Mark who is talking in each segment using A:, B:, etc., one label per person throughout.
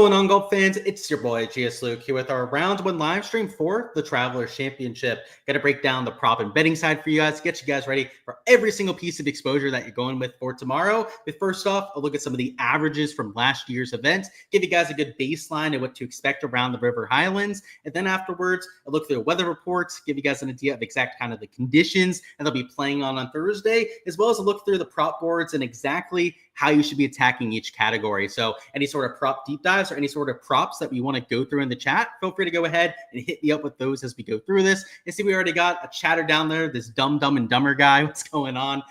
A: going on, golf fans? It's your boy Gsluke here with our round one live stream for the Travelers Championship. Got to break down the prop and betting side for you guys, get you guys ready for every single piece of exposure that you're going with for tomorrow. But first off, I'll look at some of the averages from last year's event, give you guys a good baseline of what to expect around the River Highlands, and then afterwards, I'll look through the weather reports, give you guys an idea of exact kind of the conditions that they'll be playing on Thursday, as well as a look through the prop boards and exactly how you should be attacking each category. So any sort of prop deep dives or any sort of props that we want to go through in the chat, feel free to go ahead and hit me up with those as we go through this. And see, we already got a chatter down there, this Dumb and Dumber guy. What's going on?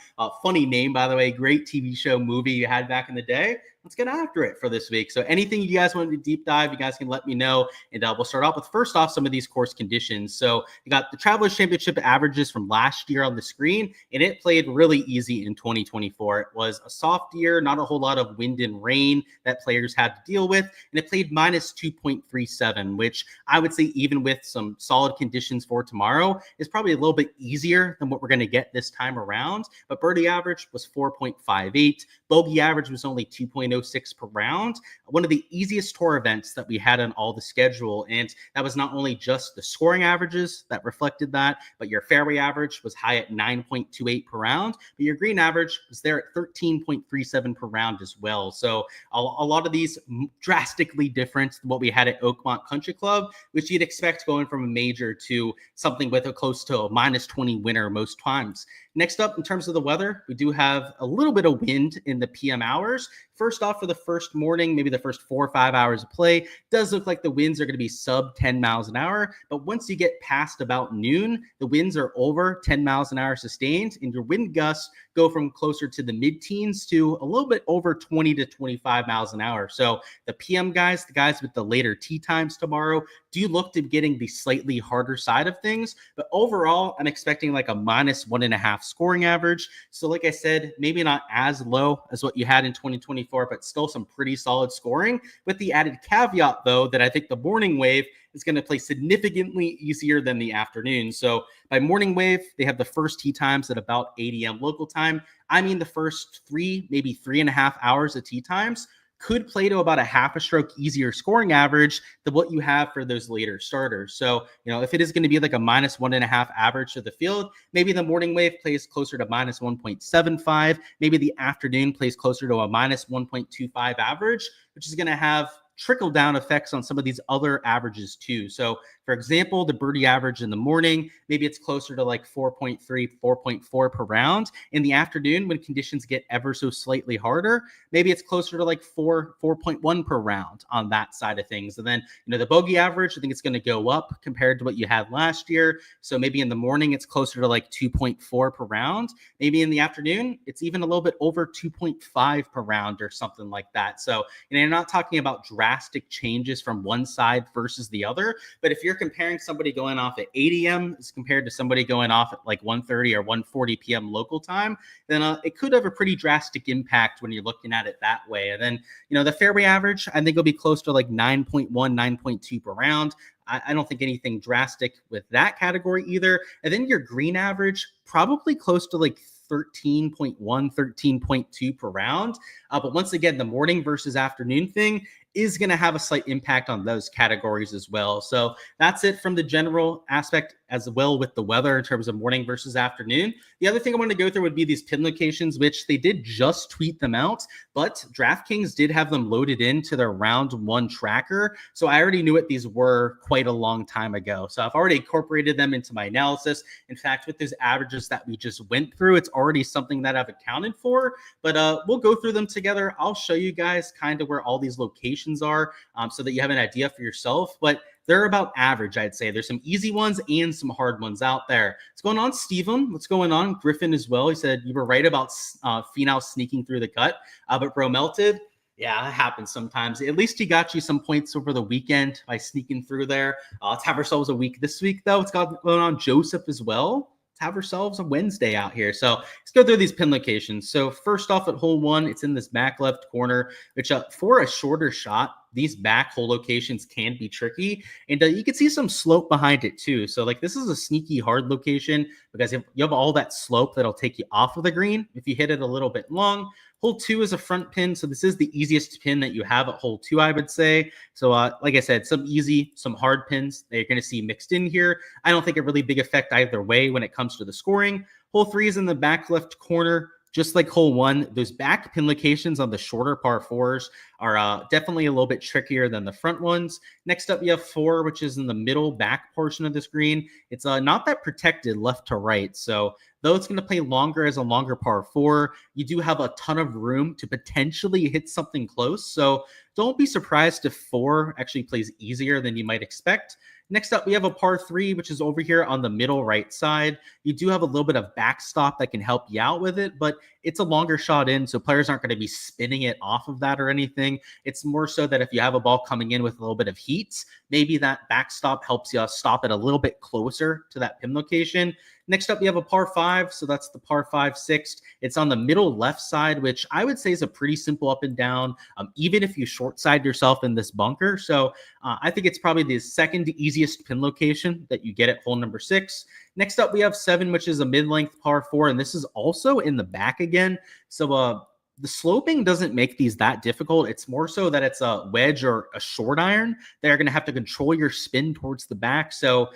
A: Funny name, by the way. Great TV show movie you had back in the day. Let's get after it for this week. So anything you guys want to deep dive, you guys can let me know. And we'll start off with, first off, some of these course conditions. So you got the Travelers Championship averages from last year on the screen, and it played really easy in 2024. It was a soft year, not a whole lot of wind and rain that players had to deal with. And it played minus 2.37, which I would say even with some solid conditions for tomorrow is probably a little bit easier than what we're going to get this time around. But birdie average was 4.58. Bogey average was only 2.06 per round. One of the easiest tour events that we had on all the schedule. And that was not only just the scoring averages that reflected that, but your fairway average was high at 9.28 per round, but your green average was there at 13.37 per round as well. So a lot of these drastically different than what we had at Oakmont Country Club, which you'd expect going from a major to something with a close to a minus 20 winner most times. Next up, in terms of the weather, we do have a little bit of wind in the PM hours. First off, for the first morning, maybe the first 4 or 5 hours of play, does look like the winds are going to be sub 10 miles an hour. But once you get past about noon, the winds are over 10 miles an hour sustained, and your wind gusts go from closer to the mid-teens to a little bit over 20 to 25 miles an hour. So the PM guys, the guys with the later tee times tomorrow, do look to getting the slightly harder side of things. But overall, I'm expecting like a minus 1.5 scoring average. So like I said, maybe not as low as what you had in 2024, but still some pretty solid scoring, with the added caveat, though, that I think the morning wave is going to play significantly easier than the afternoon. So by morning wave, they have the first tee times at about 8 a.m. local time. I mean, the first 3, maybe 3.5 hours of tee times could play to about a half a stroke easier scoring average than what you have for those later starters. So, if it is going to be like a minus 1.5 average to the field, maybe the morning wave plays closer to minus 1.75. Maybe the afternoon plays closer to a minus 1.25 average, which is going to have trickle down effects on some of these other averages too. So for example, the birdie average in the morning, maybe it's closer to like 4.3, 4.4 per round. In the afternoon, when conditions get ever so slightly harder, maybe it's closer to like 4.1 per round on that side of things. And then, the bogey average, I think it's going to go up compared to what you had last year. So maybe in the morning, it's closer to like 2.4 per round. Maybe in the afternoon, it's even a little bit over 2.5 per round or something like that. So, you're not talking about drastic changes from one side versus the other. But if you're comparing somebody going off at 8 a.m. as compared to somebody going off at like 1:30 or 1:40 p.m. local time, then it could have a pretty drastic impact when you're looking at it that way. And then, the fairway average, I think will be close to like 9.1, 9.2 per round. I don't think anything drastic with that category either. And then your green average, probably close to like 13.1, 13.2 per round. But once again, the morning versus afternoon thing is going to have a slight impact on those categories as well. So that's it from the general aspect as well with the weather in terms of morning versus afternoon. The other thing I want to go through would be these pin locations, which they did just tweet them out, but Draftkings did have them loaded into their round one tracker. So I already knew what these were quite a long time ago. So I've already incorporated them into my analysis. In fact, with those averages that we just went through, it's already something that I've accounted for, but we'll go through them together. I'll show you guys kind of where all these locations are so that you have an idea for yourself, but they're about average, I'd say. There's some easy ones and some hard ones out there. What's going on, Steven? What's going on? Griffin as well. He said, you were right about Finau sneaking through the cut, but bro melted. Yeah, it happens sometimes. At least he got you some points over the weekend by sneaking through there. Let's have ourselves a week this week, though. What's going on, Joseph, as well? Have ourselves a Wednesday out here. So let's go through these pin locations. So first off at hole one, it's in this back left corner, which for a shorter shot, these back hole locations can be tricky. And you can see some slope behind it too. So like this is a sneaky hard location because you have all that slope that'll take you off of the green if you hit it a little bit long. Hole 2 is a front pin, so this is the easiest pin that you have at hole 2, I would say. So like I said, some easy, some hard pins that you're going to see mixed in here. I don't think a really big effect either way when it comes to the scoring. Hole 3 is in the back left corner. Just like hole 1, those back pin locations on the shorter par 4s are definitely a little bit trickier than the front ones. Next up, you have 4, which is in the middle back portion of the screen. It's not that protected left to right. So though it's going to play longer as a longer par 4, you do have a ton of room to potentially hit something close. So don't be surprised if 4 actually plays easier than you might expect. Next up, we have a par 3, which is over here on the middle right side. You do have a little bit of backstop that can help you out with it, but it's a longer shot in, so players aren't going to be spinning it off of that or anything. It's more so that if you have a ball coming in with a little bit of heat, maybe that backstop helps you stop it a little bit closer to that pin location. Next up, you have a par 5, so that's the par 5 sixth. It's on the middle left side, which I would say is a pretty simple up and down, even if you short side yourself in this bunker. So I think it's probably the second easiest pin location that you get at hole number 6. Next up, we have 7, which is a mid-length par 4, and this is also in the back again. So the sloping doesn't make these that difficult. It's more so that it's a wedge or a short iron. They're going to have to control your spin towards the back. So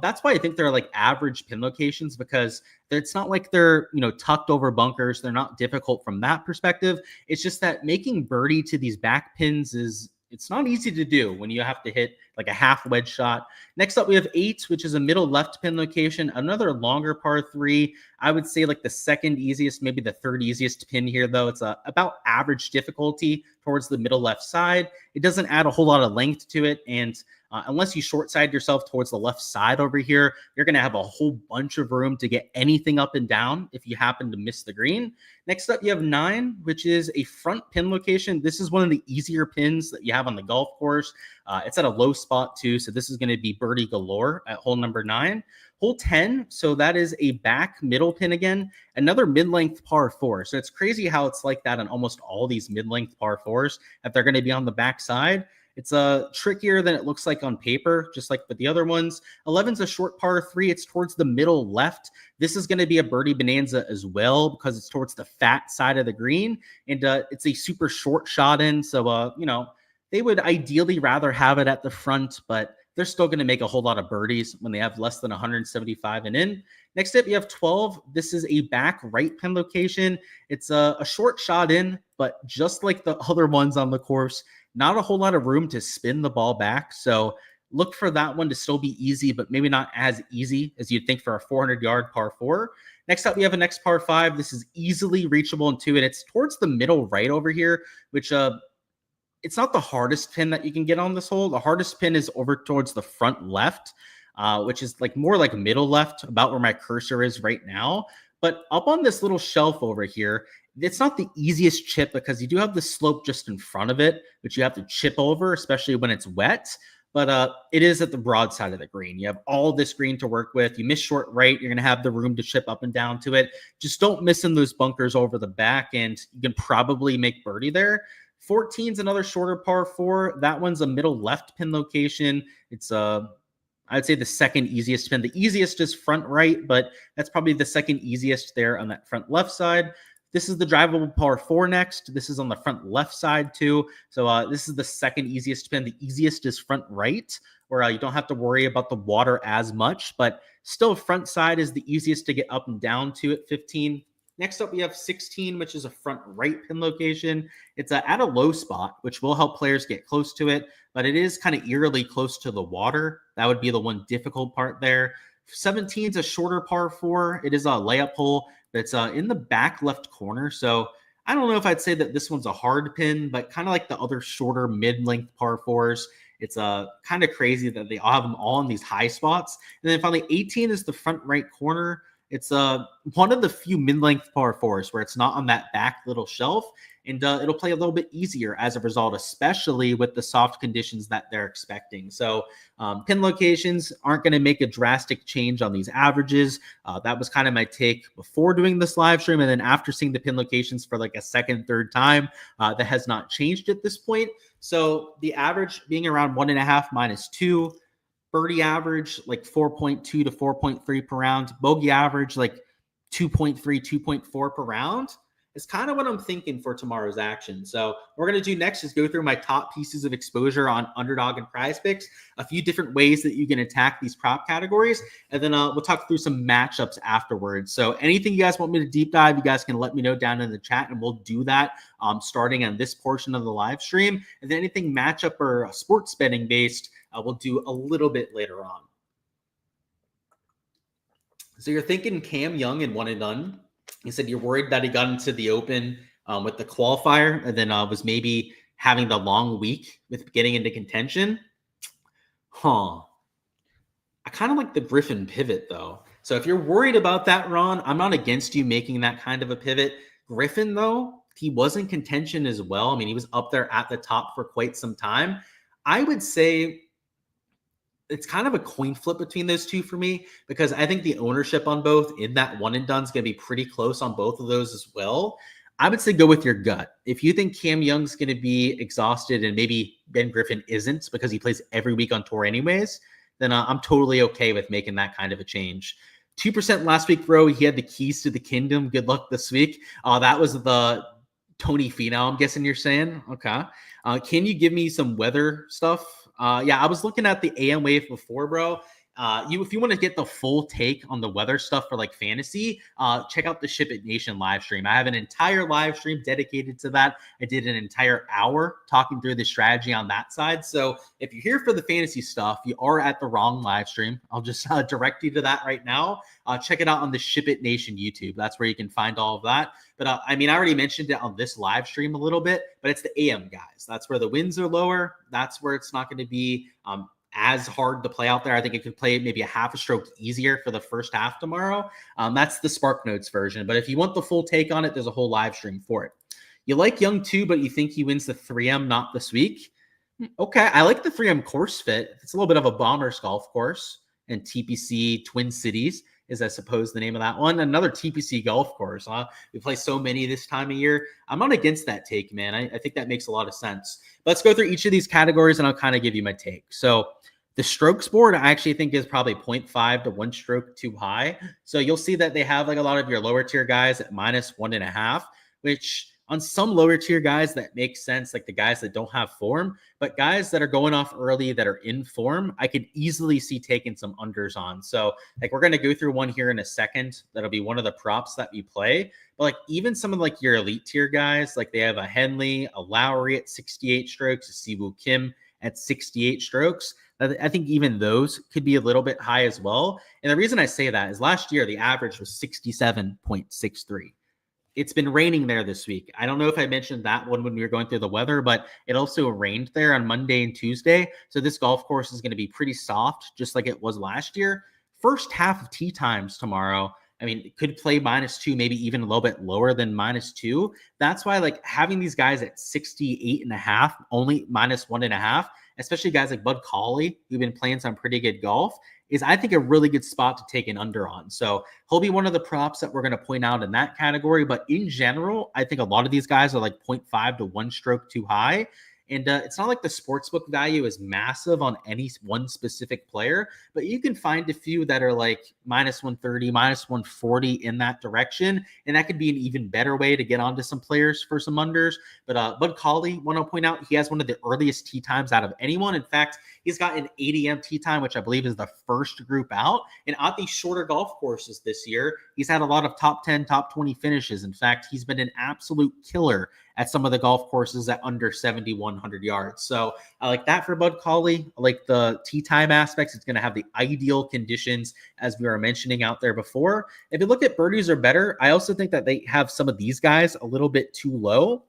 A: that's why I think they're like average pin locations, because it's not like they're, tucked over bunkers. They're not difficult from that perspective. It's just that making birdie to these back pins it's not easy to do when you have to hit like a half wedge shot. Next up, we have 8, which is a middle left pin location, another longer par 3. I would say like the second easiest, maybe the third easiest pin here, though. It's about average difficulty towards the middle left side. It doesn't add a whole lot of length to it, and unless you short side yourself towards the left side over here, you're going to have a whole bunch of room to get anything up and down if you happen to miss the green. Next up, you have 9, which is a front pin location. This is one of the easier pins that you have on the golf course. It's at a low spot too, so this is going to be birdie galore at hole number 9. Hole 10, so that is a back middle pin again, another mid-length par 4. So it's crazy how it's like that on almost all these mid-length par 4s, that they're going to be on the back side. It's trickier than it looks like on paper, just like with the other ones. 11's a short par 3. It's towards the middle left. This is going to be a birdie bonanza as well because it's towards the fat side of the green, and it's a super short shot in. So, they would ideally rather have it at the front, but they're still going to make a whole lot of birdies when they have less than 175 and in. Next up, you have 12. This is a back right pin location. It's a short shot in, but just like the other ones on the course, not a whole lot of room to spin the ball back. So look for that one to still be easy, but maybe not as easy as you'd think for a 400-yard par 4. Next up, we have a next par 5. This is easily reachable in 2, and it's towards the middle right over here, which it's not the hardest pin that you can get on this hole. The hardest pin is over towards the front left, which is like more like middle left, about where my cursor is right now. But up on this little shelf over here, it's not the easiest chip because you do have the slope just in front of it, which you have to chip over, especially when it's wet. But it is at the broad side of the green. You have all this green to work with. You miss short right, you're going to have the room to chip up and down to it. Just don't miss in those bunkers over the back, and you can probably make birdie there. 14's another shorter par 4. That one's a middle left pin location. It's I'd say the second easiest pin. The easiest is front right, but that's probably the second easiest there on that front left side. This is the drivable par 4 next. This is on the front left side too. So this is the second easiest pin. The easiest is front right, where you don't have to worry about the water as much, but still front side is the easiest to get up and down to at 15. Next up, we have 16, which is a front right pin location. It's at a low spot, which will help players get close to it, but it is kind of eerily close to the water. That would be the one difficult part there. 17 is a shorter par 4. It is a layup hole that's in the back left corner. So I don't know if I'd say that this one's a hard pin, but kind of like the other shorter mid-length par 4s. It's kind of crazy that they all have them all in these high spots. And then finally, 18 is the front right corner. It's one of the few mid-length par 4s where it's not on that back little shelf, and it'll play a little bit easier as a result, especially with the soft conditions that they're expecting. So pin locations aren't going to make a drastic change on these averages. That was kind of my take before doing this live stream, and then after seeing the pin locations for like a second, third time, that has not changed at this point. So the average being around 1.5 minus 2. Birdie average like 4.2 to 4.3 per round. Bogey average like 2.3, 2.4 per round. is kind of what I'm thinking for tomorrow's action. So what we're going to do next is go through my top pieces of exposure on Underdog and Prize Picks, a few different ways that you can attack these prop categories, and then we'll talk through some matchups afterwards. So anything you guys want me to deep dive, you guys can let me know down in the chat, and we'll do that starting on this portion of the live stream. And then anything matchup or sports betting based, we'll do a little bit later on. So you're thinking Cam Young and one and done. You said you're worried that he got into the Open with the qualifier and then was maybe having the long week with getting into contention. I kind of like the Griffin pivot, though. So if you're worried about that, Ron, I'm not against you making that kind of a pivot. Griffin, though, he was in contention as well. I mean, he was up there at the top for quite some time. I would say it's kind of a coin flip between those two for me, because I think the ownership on both in that one and done is going to be pretty close on both of those as well. I would say go with your gut. If you think Cam Young's going to be exhausted and maybe Ben Griffin isn't because he plays every week on tour anyways, then I'm totally okay with making that kind of a change. 2% last week, bro. He had the keys to the kingdom. Good luck this week. That was the Tony Finau, I'm guessing you're saying. Okay. Can you give me some weather stuff? Yeah, I was looking at the AM wave before, bro. If you want to get the full take on the weather stuff for like fantasy, check out the Ship It Nation live stream. I have an entire live stream dedicated to that. I did an entire hour talking through the strategy on that side. So if you're here for the fantasy stuff, you are at the wrong live stream. I'll just direct you to that right now. Check it out on the Ship It Nation YouTube. That's where you can find all of that. But I mean, I already mentioned it on this live stream a little bit, but it's the AM guys. That's where the winds are lower. That's where it's not going to be as hard to play out there. I think it could play maybe a half a stroke easier for the first half tomorrow. That's the Spark Notes version. But if you want the full take on it, there's a whole live stream for it. You like Young too, but you think he wins the 3M not this week? Okay, I like the 3M course fit. It's a little bit of a Bombers golf course, and TPC Twin Cities is, I suppose, the name of that one. Another TPC golf course. We play so many this time of year. I'm not against that take, man. I think that makes a lot of sense. Let's go through each of these categories, and I'll kind of give you my take. So the strokes board, I actually think is probably 0.5 to 1 stroke too high. So you'll see that they have like a lot of your lower tier guys at -1.5, which on some lower tier guys that makes sense, like the guys that don't have form, but guys that are going off early that are in form, I could easily see taking some unders on. So like we're going to go through one here in a second. That'll be one of the props that we play. But like even some of like your elite tier guys, like they have a Henley, a Lowry at 68 strokes, a Siwoo Kim at 68 strokes. I think even those could be a little bit high as well. And the reason I say that is last year, the average was 67.63. It's been raining there this week. I don't know if I mentioned that one when we were going through the weather, but it also rained there on Monday and Tuesday. So this golf course is going to be pretty soft, just like it was last year. First half of tee times tomorrow, I mean, it could play -2, maybe even a little bit lower than -2. That's why like having these guys at 68.5, only -1.5, especially guys like Bud Cauley, who've been playing some pretty good golf, is I think a really good spot to take an under on. So he'll be one of the props that we're going to point out in that category. But in general, I think a lot of these guys are like 0.5 to 1 stroke too high. And it's not like the sportsbook value is massive on any one specific player, but you can find a few that are like -130, -140 in that direction. And that could be an even better way to get onto some players for some unders. But Bud Cauley, want to point out, he has one of the earliest tee times out of anyone. In fact, he's got an 8 a.m. tee time, which I believe is the first group out. And at these shorter golf courses this year, he's had a lot of top 10, top 20 finishes. In fact, he's been an absolute killer at some of the golf courses at under 7,100 yards. So I like that for Bud Cauley. I like the tee time aspects. It's going to have the ideal conditions, as we were mentioning out there before. If you look at birdies are better, I also think that they have some of these guys a little bit too low.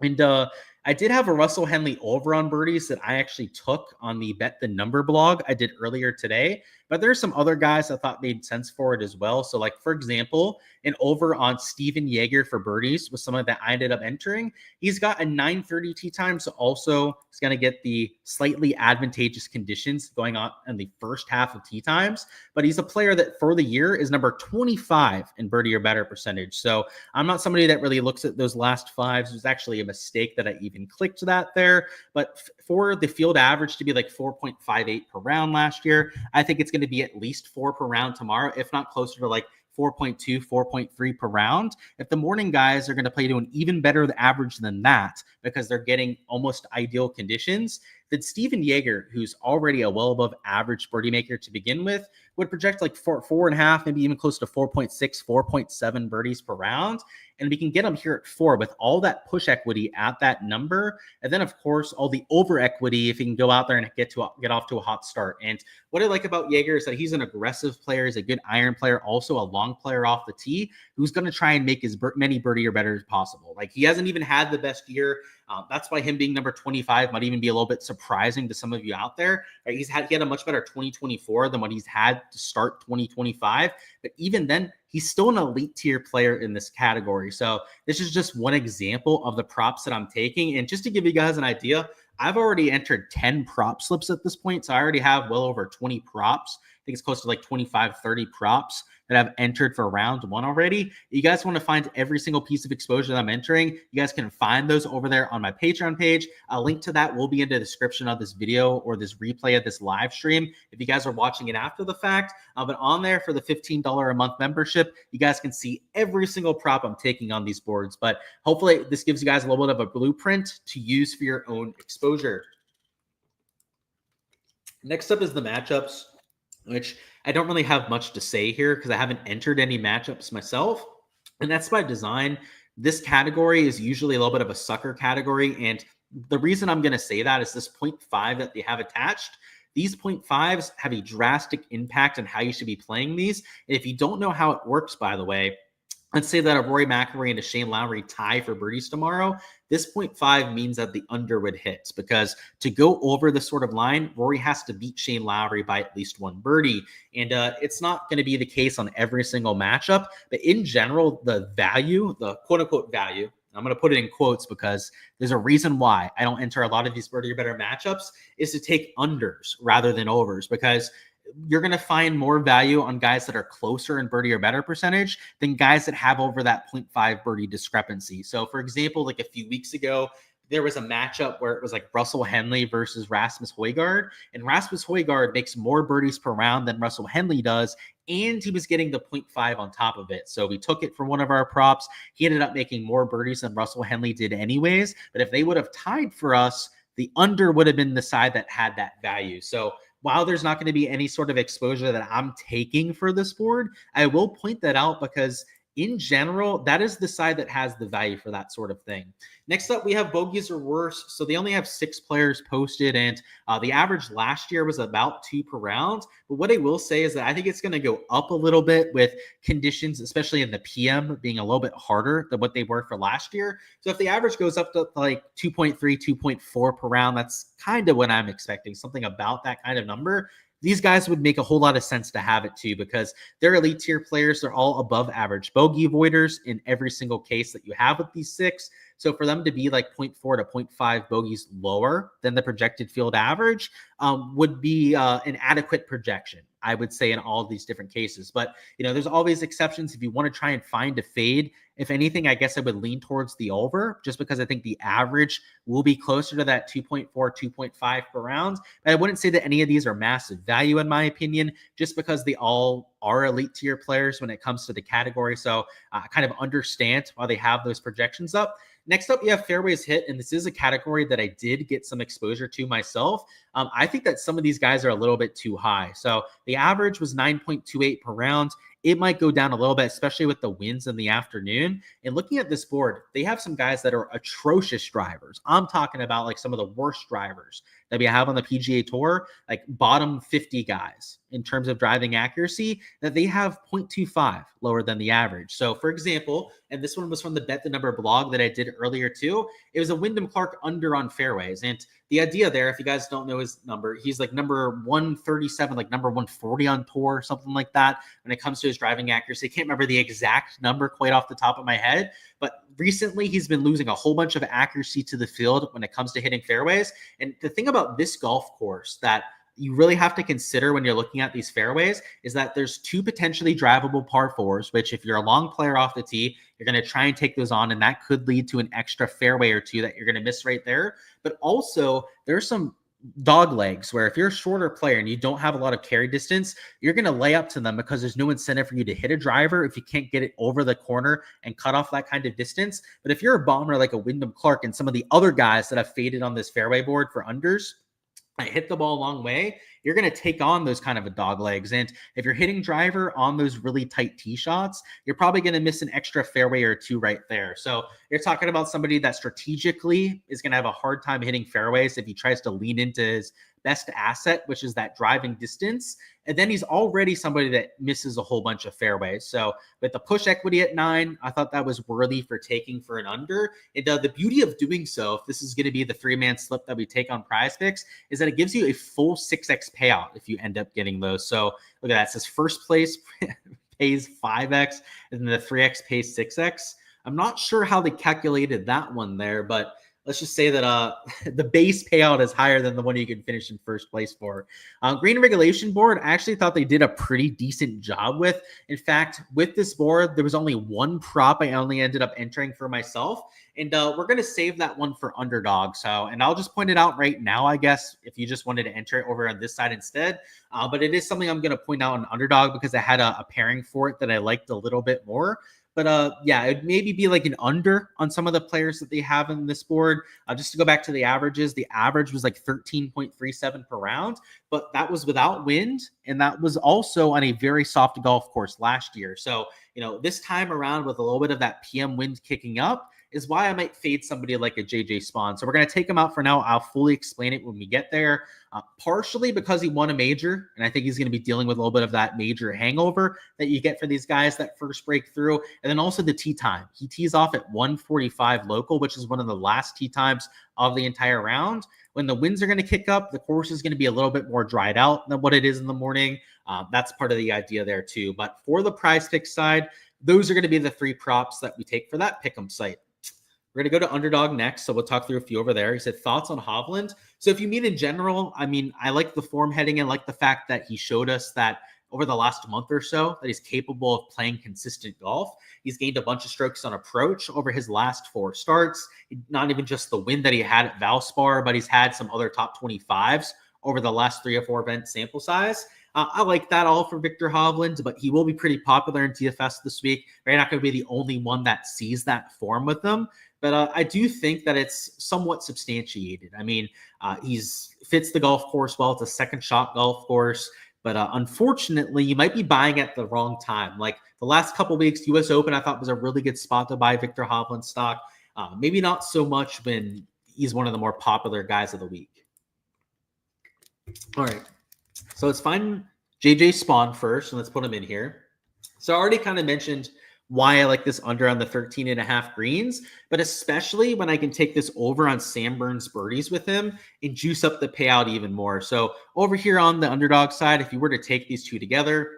A: And I did have a Russell Henley over on birdies that I actually took on the Bet the Number blog I did earlier today. But there's some other guys I thought made sense for it as well. So like, for example, an over on Steven Yeager for birdies was someone that I ended up entering. He's got a 9:30 tee time. So also he's going to get the slightly advantageous conditions going on in the first half of tee times. But he's a player that for the year is number 25 in birdie or better percentage. So I'm not somebody that really looks at those last fives. It was actually a mistake that I even clicked that there. But for the field average to be like 4.58 per round last year, I think it's going to be at least 4 per round tomorrow, if not closer to like 4.2, 4.3 per round. If the morning guys are going to play to an even better average than that because they're getting almost ideal conditions, then Steven Jaeger, who's already a well above average birdie maker to begin with, would project like 4.5, maybe even close to 4.6, 4.7 birdies per round. And we can get him here at 4 with all that push equity at that number. And then, of course, all the over equity if he can go out there and get off to a hot start. And what I like about Jaeger is that he's an aggressive player, he's a good iron player, also a long player off the tee who's going to try and make as many birdie or better as possible. Like, he hasn't even had the best year. That's why him being number 25 might even be a little bit surprising to some of you out there. Right? He had a much better 2024 than what he's had to start 2025. But even then, he's still an elite tier player in this category. So this is just one example of the props that I'm taking. And just to give you guys an idea, I've already entered 10 prop slips at this point. So I already have well over 20 props. I think it's close to like 25, 30 props that I've entered for round 1 already. You guys want to find every single piece of exposure that I'm entering, you guys can find those over there on my Patreon page. A link to that will be in the description of this video or this replay of this live stream if you guys are watching it after the fact. But on there for the $15 a month membership, you guys can see every single prop I'm taking on these boards. But hopefully this gives you guys a little bit of a blueprint to use for your own exposure. Next up is the matchups, which I don't really have much to say here because I haven't entered any matchups myself. And that's by design. This category is usually a little bit of a sucker category. And the reason I'm going to say that is this 0.5 that they have attached. These 0.5s have a drastic impact on how you should be playing these. And if you don't know how it works, by the way, let's say that a Rory McIlroy and a Shane Lowry tie for birdies tomorrow. This 0.5 means that the under would hit, because to go over this sort of line, Rory has to beat Shane Lowry by at least 1 birdie. And it's not going to be the case on every single matchup. But in general, the value, the quote unquote value, I'm going to put it in quotes because there's a reason why I don't enter a lot of these birdie or better matchups, is to take unders rather than overs, because you're going to find more value on guys that are closer in birdie or better percentage than guys that have over that 0.5 birdie discrepancy. So for example, like a few weeks ago, there was a matchup where it was like Russell Henley versus Rasmus Højgaard, and Rasmus Højgaard makes more birdies per round than Russell Henley does, and he was getting the 0.5 on top of it. So we took it for one of our props. He ended up making more birdies than Russell Henley did anyways, but if they would have tied for us, the under would have been the side that had that value. So while there's not going to be any sort of exposure that I'm taking for this board, I will point that out because in general, that is the side that has the value for that sort of thing. Next up, we have bogeys or worse. So they only have 6 players posted, and the average last year was about 2 per round. But what I will say is that I think it's going to go up a little bit with conditions, especially in the PM, being a little bit harder than what they were for last year. So if the average goes up to like 2.3, 2.4 per round, that's kind of what I'm expecting, something about that kind of number. These guys would make a whole lot of sense to have it too, because they're elite tier players. They're all above average bogey avoiders in every single case that you have with these 6. So for them to be like 0.4 to 0.5 bogeys lower than the projected field average would be an adequate projection, I would say, in all of these different cases. But, you know, there's always exceptions. If you want to try and find a fade, if anything, I guess I would lean towards the over, just because I think the average will be closer to that 2.4, 2.5 per round. But I wouldn't say that any of these are massive value, in my opinion, just because they all are elite tier players when it comes to the category. So I kind of understand why they have those projections up. Next up, you have Fairway's hit, and this is a category that I did get some exposure to myself. I think that some of these guys are a little bit too high. So the average was 9.28 per round. It might go down a little bit, especially with the winds in the afternoon. And looking at this board, they have some guys that are atrocious drivers. I'm talking about like some of the worst drivers that we have on the PGA Tour, like bottom 50 guys in terms of driving accuracy, that they have 0.25 lower than the average. So for example, and this one was from the Bet the Number blog that I did earlier too, it was a Wyndham Clark under on fairways. And the idea there, if you guys don't know his number, he's like number 137, like number 140 on tour, something like that, when it comes to his driving accuracy. I can't remember the exact number quite off the top of my head, but recently he's been losing a whole bunch of accuracy to the field when it comes to hitting fairways. And the thing about this golf course that you really have to consider when you're looking at these fairways is that there's 2 potentially drivable par 4s, which if you're a long player off the tee, you're going to try and take those on, and that could lead to an extra fairway or 2 that you're going to miss right there. But also there's some dog legs, where if you're a shorter player and you don't have a lot of carry distance, you're going to lay up to them because there's no incentive for you to hit a driver if you can't get it over the corner and cut off that kind of distance. But if you're a bomber like a Wyndham Clark and some of the other guys that have faded on this fairway board for unders, I hit the ball a long way, you're going to take on those kind of a dog legs. And if you're hitting driver on those really tight tee shots, you're probably going to miss an extra fairway or two right there. So you're talking about somebody that strategically is going to have a hard time hitting fairways if he tries to lean into his best asset, which is that driving distance. And then he's already somebody that misses a whole bunch of fairways. So with the push equity at 9, I thought that was worthy for taking for an under. And the beauty of doing so, if this is going to be the 3-man slip that we take on Prize Picks, is that it gives you a full 6x payout if you end up getting those. So look at that. It says first place pays 5x and then the 3x pays 6x. I'm not sure how they calculated that one there, but let's just say that the base payout is higher than the one you can finish in first place for. Green regulation board, I actually thought they did a pretty decent job with. In fact, with this board, there was only one prop I only ended up entering for myself. And we're going to save that one for Underdog. So, and I'll just point it out right now, I guess, if you just wanted to enter it over on this side instead. But it is something I'm going to point out on Underdog because I had a pairing for it that I liked a little bit more. But yeah, it'd maybe be like an under on some of the players that they have in this board. Just to go back to the averages, the average was like 13.37 per round, but that was without wind. And that was also on a very soft golf course last year. So, you know, this time around with a little bit of that PM wind kicking up is why I might fade somebody like a JJ Spawn. So we're going to take him out for now. I'll fully explain it when we get there. Partially because he won a major, and I think he's going to be dealing with a little bit of that major hangover that you get for these guys that first breakthrough. And then also the tee time. He tees off at 1:45 local, which is one of the last tee times of the entire round. When the winds are going to kick up, the course is going to be a little bit more dried out than what it is in the morning. That's part of the idea there too. But for the Prize Picks side, those are going to be the 3 props that we take for that pick'em site. We're going to go to Underdog next, so we'll talk through a few over there. He said, thoughts on Hovland? So if you mean in general, I mean, I like the form heading and like the fact that he showed us that over the last month or so that he's capable of playing consistent golf. He's gained a bunch of strokes on approach over his last 4 starts. Not even just the win that he had at Valspar, but he's had some other top 25s over the last 3 or 4 event sample size. I like that all for Victor Hovland, but he will be pretty popular in TFS this week. They're not going to be the only one that sees that form with them. But I do think that it's somewhat substantiated. I mean, he's fits the golf course well. It's a second shot golf course. But unfortunately, you might be buying at the wrong time. Like the last couple of weeks, U.S. Open, I thought was a really good spot to buy Victor Hovland stock. Maybe not so much when he's one of the more popular guys of the week. All right. So let's find JJ Spawn first, and let's put him in here. So I already kind of mentioned why I like this under on the 13.5 greens, but especially when I can take this over on Sam Burns birdies with him and juice up the payout even more. So over here on the Underdog side, if you were to take these two together,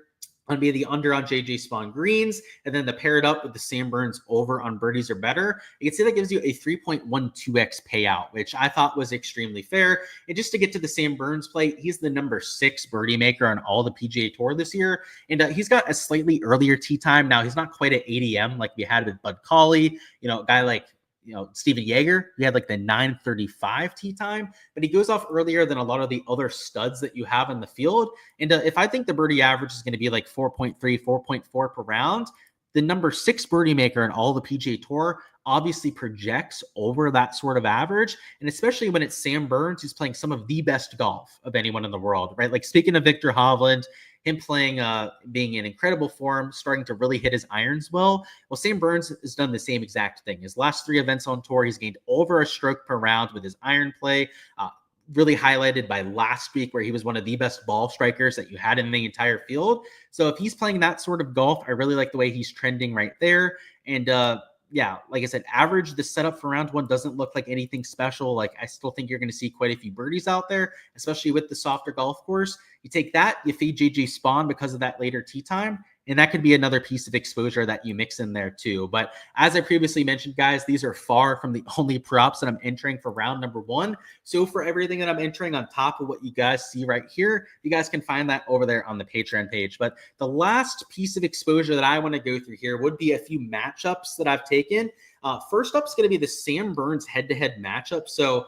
A: going to be the under on JJ Spawn greens, and then the pair it up with the Sam Burns over on birdies or better. You can see that gives you a 3.12x payout, which I thought was extremely fair. And just to get to the Sam Burns play, he's the number 6 birdie maker on all the PGA Tour this year. And he's got a slightly earlier tee time. Now, he's not quite at 8 a.m. like we had with Bud Cauley, you know, a guy like, you know, Steven Yeager, he had like the 9:35 tee time, but he goes off earlier than a lot of the other studs that you have in the field. And if I think the birdie average is going to be like 4.3, 4.4 per round, the number 6 birdie maker in all the PGA Tour obviously projects over that sort of average. And especially when it's Sam Burns, who's playing some of the best golf of anyone in the world, right? Like speaking of Victor Hovland, him playing, being in incredible form, starting to really hit his irons well. Well, Sam Burns has done the same exact thing. His last 3 events on tour, he's gained over a stroke per round with his iron play, really highlighted by last week where he was one of the best ball strikers that you had in the entire field. So if he's playing that sort of golf, I really like the way he's trending right there. And yeah, like I said, average, the setup for round 1 doesn't look like anything special. Like I still think you're going to see quite a few birdies out there, especially with the softer golf course. You take that, you feed JJ Spawn because of that later tee time, and that could be another piece of exposure that you mix in there too. But as I previously mentioned, guys, these are far from the only props that I'm entering for round number 1. So for everything that I'm entering on top of what you guys see right here, you guys can find that over there on the Patreon page. But the last piece of exposure that I want to go through here would be a few matchups that I've taken. First up is going to be the Sam Burns head-to-head matchup. So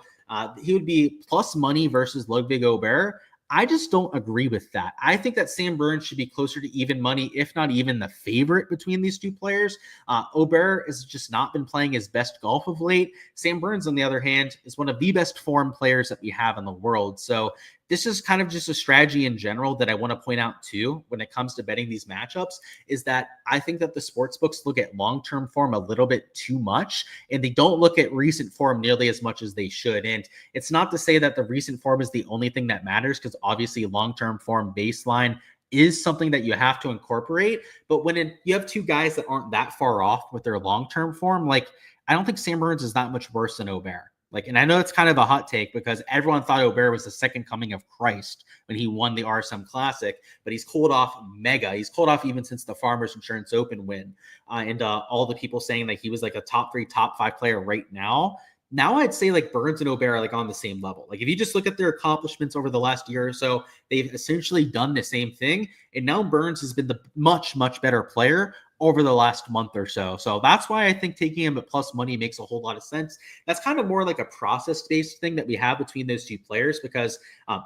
A: He would be plus money versus Ludwig Aubert. I just don't agree with that. I think that Sam Burns should be closer to even money, if not even the favorite between these two players. Aubert has just not been playing his best golf of late. Sam Burns, on the other hand, is one of the best form players that we have in the world. So this is kind of just a strategy in general that I want to point out too when it comes to betting these matchups, is that I think that the sports books look at long-term form a little bit too much, and they don't look at recent form nearly as much as they should. And it's not to say that the recent form is the only thing that matters, because obviously long-term form baseline is something that you have to incorporate. But when you have two guys that aren't that far off with their long-term form, like I don't think Sam Burns is that much worse than Aubert. Like, and I know it's kind of a hot take because everyone thought Aubert was the second coming of Christ when he won the RSM Classic, but he's cooled off mega. He's cooled off even since the Farmers Insurance Open win. And all the people saying that he was like a top 3, top 5 player right now. Now I'd say like Burns and Aubert are like on the same level. Like if you just look at their accomplishments over the last year or so, they've essentially done the same thing. And now Burns has been the much, much better player over the last month or so. So that's why I think taking him at plus money makes a whole lot of sense. That's kind of more like a process-based thing that we have between those two players, because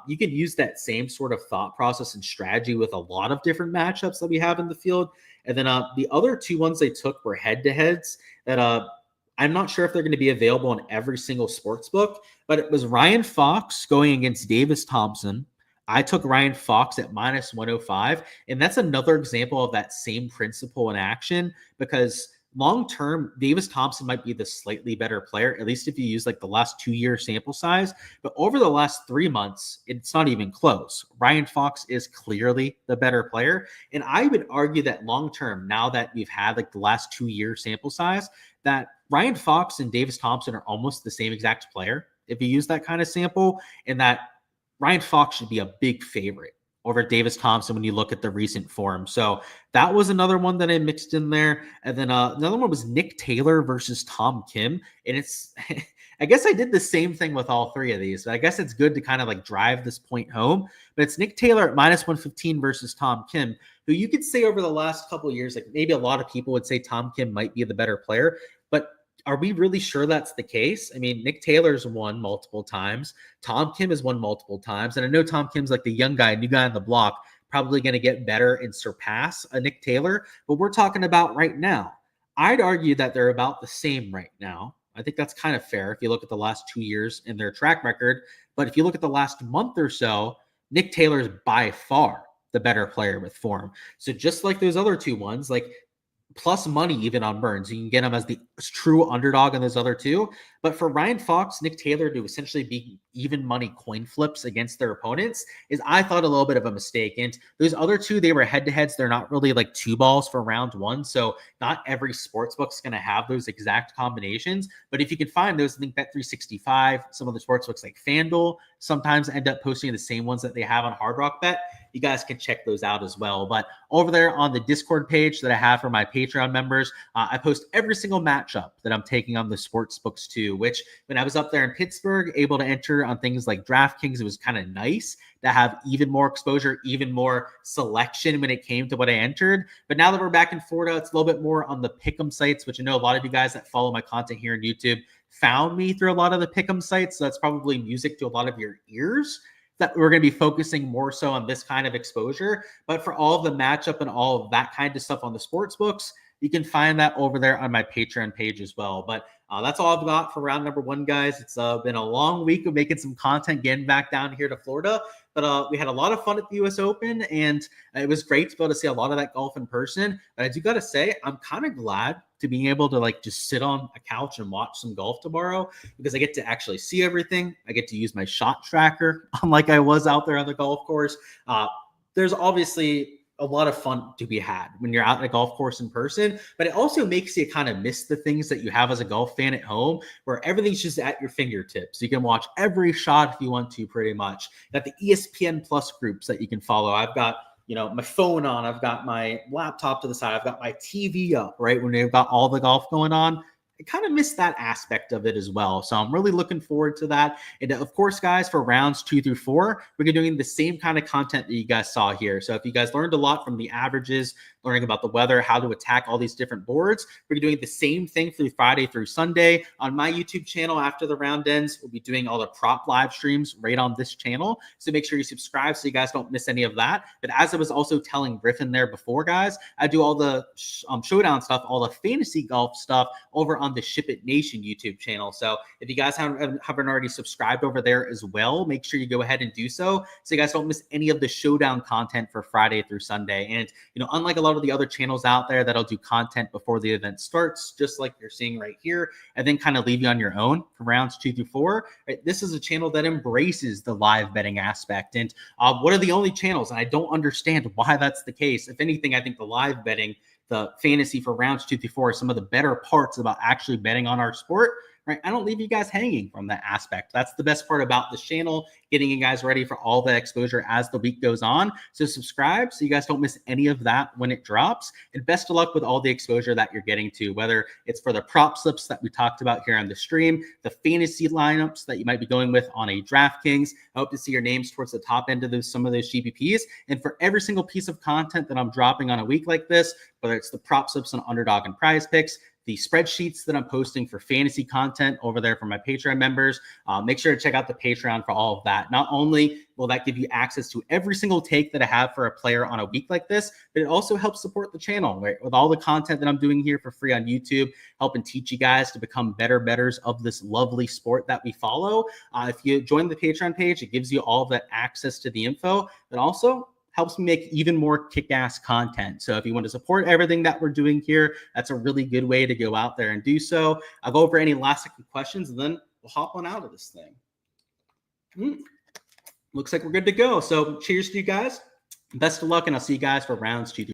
A: you can use that same sort of thought process and strategy with a lot of different matchups that we have in the field. And then the other two ones they took were head-to-heads that I'm not sure if they're going to be available in every single sports book, but it was Ryan Fox going against Davis Thompson. I took Ryan Fox at minus 105, and that's another example of that same principle in action, because long-term, Davis Thompson might be the slightly better player, at least if you use like the last 2-year sample size. But over the last 3 months, it's not even close. Ryan Fox is clearly the better player. And I would argue that long-term, now that we've had like the last 2-year sample size, that Ryan Fox and Davis Thompson are almost the same exact player if you use that kind of sample, and that Ryan Fox should be a big favorite over Davis Thompson when you look at the recent form. So that was another one that I mixed in there. And then another one was Nick Taylor versus Tom Kim. And it's, I guess I did the same thing with all three of these, but I guess it's good to kind of like drive this point home. But it's Nick Taylor at minus 115 versus Tom Kim, who you could say over the last couple of years, like maybe a lot of people would say Tom Kim might be the better player, but are we really sure that's the case? I mean, Nick Taylor's won multiple times. Tom Kim has won multiple times. And I know Tom Kim's like the young guy, new guy on the block, probably going to get better and surpass a Nick Taylor. But we're talking about right now. I'd argue that they're about the same right now. I think that's kind of fair if you look at the last 2 years in their track record. But if you look at the last month or so, Nick Taylor's by far the better player with form. So just like those other two ones, like plus money even on Burns, you can get him as the true underdog on those other two. But for Ryan Fox, Nick Taylor to essentially be even money coin flips against their opponents is, I thought, a little bit of a mistake. And those other two, they were head-to-heads. They're not really like 2 balls for round one. So not every sportsbook's going to have those exact combinations. But if you can find those, I think Bet365, some of the sportsbooks like FanDuel sometimes end up posting the same ones that they have on Hard Rock Bet. You guys can check those out as well. But over there on the Discord page that I have for my Patreon members, I post every single matchup that I'm taking on the sports books too, which when I was up there in Pittsburgh, able to enter on things like Draftkings, it was kind of nice to have even more exposure, even more selection when it came to what I entered. But now that we're back in Florida, it's a little bit more on the pick'em sites, which I know a lot of you guys that follow my content here on YouTube found me through a lot of the pick'em sites. So that's probably music to a lot of your ears, that we're going to be focusing more so on this kind of exposure. But for all of the matchup and all of that kind of stuff on the sports books, you can find that over there on my Patreon page as well. But that's all I've got for round number one, guys. It's been a long week of making some content, getting back down here to Florida. But we had a lot of fun at the U.S. Open, and it was great to be able to see a lot of that golf in person. But I do got to say, I'm kind of glad to be able to like just sit on a couch and watch some golf tomorrow, because I get to actually see everything. I get to use my shot tracker unlike I was out there on the golf course. There's obviously a lot of fun to be had when you're out at a golf course in person, but it also makes you kind of miss the things that you have as a golf fan at home, where everything's just at your fingertips. You can watch every shot if you want to, pretty much. Got the ESPN Plus groups that you can follow. I've got, you know, my phone on, I've got my laptop to the side, I've got my TV up, right? When they've got all the golf going on, I kind of missed that aspect of it as well. So I'm really looking forward to that. And of course, guys, for rounds 2 through 4, we're going to be doing the same kind of content that you guys saw here. So if you guys learned a lot from the averages, learning about the weather, how to attack all these different boards, we're doing the same thing through Friday through Sunday on my YouTube channel. After the round ends, we'll be doing all the prop live streams right on this channel. So make sure you subscribe so you guys don't miss any of that. But as I was also telling Griffin there before, guys, I do all the showdown stuff, all the fantasy golf stuff over on the Ship It Nation YouTube channel. So if you guys haven't already subscribed over there as well, make sure you go ahead and do so you guys don't miss any of the showdown content for Friday through Sunday. And, unlike a lot of the other channels out there that'll do content before the event starts, just like you're seeing right here, and then kind of leave you on your own for rounds 2 through 4, right? This is a channel that embraces the live betting aspect. And what are the only channels? And I don't understand why that's the case. If anything, I think the live betting, the fantasy for rounds 2 through 4 are some of the better parts about actually betting on our sport, right? I don't leave you guys hanging from that aspect. That's the best part about the channel, getting you guys ready for all the exposure as the week goes on. So subscribe so you guys don't miss any of that when it drops. And best of luck with all the exposure that you're getting to, whether it's for the prop slips that we talked about here on the stream, the fantasy lineups that you might be going with on a Draftkings. I hope to see your names towards the top end of some of those GPPs. And for every single piece of content that I'm dropping on a week like this, whether it's the prop slips on Underdog and Prize Picks, the spreadsheets that I'm posting for fantasy content over there for my Patreon members. Make sure to check out the Patreon for all of that. Not only will that give you access to every single take that I have for a player on a week like this, but it also helps support the channel, right? With all the content that I'm doing here for free on YouTube, helping teach you guys to become better bettors of this lovely sport that we follow. If you join the Patreon page, it gives you all the access to the info, but also helps me make even more kick-ass content. So if you want to support everything that we're doing here, that's a really good way to go out there and do so. I'll go over any last second questions, and then we'll hop on out of this thing. Looks like we're good to go. So cheers to you guys. Best of luck, and I'll see you guys for rounds 2.